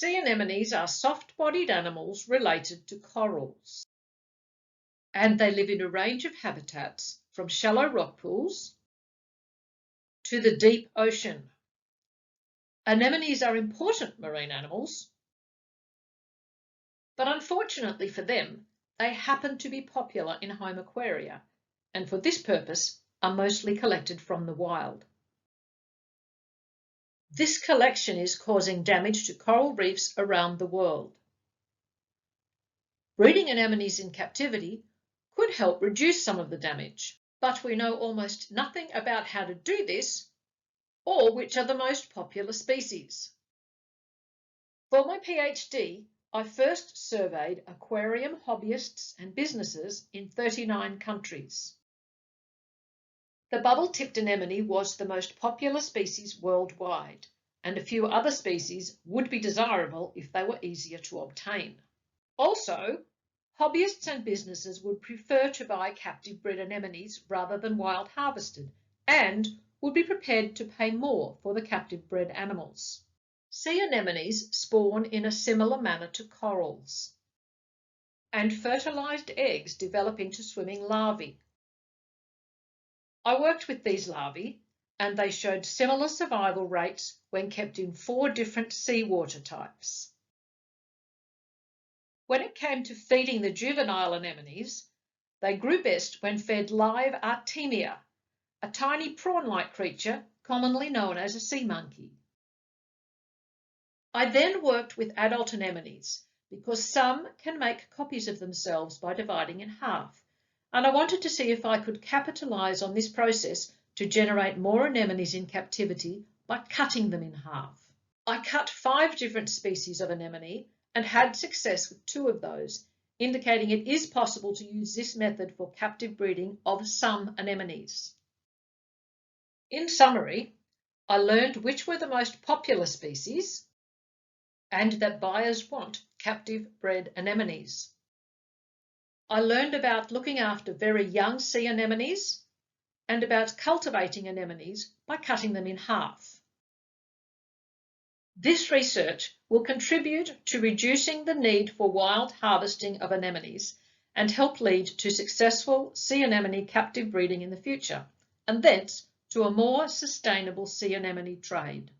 Sea anemones are soft-bodied animals related to corals, and they live in a range of habitats from shallow rock pools to the deep ocean. Anemones are important marine animals, but unfortunately for them, they happen to be popular in home aquaria, and for this purpose are mostly collected from the wild. This collection is causing damage to coral reefs around the world. Breeding anemones in captivity could help reduce some of the damage, but we know almost nothing about how to do this or which are the most popular species. For my PhD, I first surveyed aquarium hobbyists and businesses in 39 countries. The bubble-tipped anemone was the most popular species worldwide, and a few other species would be desirable if they were easier to obtain. Also, hobbyists and businesses would prefer to buy captive-bred anemones rather than wild harvested, and would be prepared to pay more for the captive-bred animals. Sea anemones spawn in a similar manner to corals, and fertilised eggs develop into swimming larvae. I worked with these larvae, and they showed similar survival rates when kept in 4 different seawater types. When it came to feeding the juvenile anemones, they grew best when fed live Entacmaea, a tiny prawn-like creature commonly known as a sea monkey. I then worked with adult anemones because some can make copies of themselves by dividing in half, and I wanted to see if I could capitalise on this process to generate more anemones in captivity by cutting them in half. I cut 5 different species of anemone and had success with 2 of those, indicating it is possible to use this method for captive breeding of some anemones. In summary, I learned which were the most popular species and that buyers want captive-bred anemones. I learned about looking after very young sea anemones and about cultivating anemones by cutting them in half. This research will contribute to reducing the need for wild harvesting of anemones and help lead to successful sea anemone captive breeding in the future, and thence to a more sustainable sea anemone trade.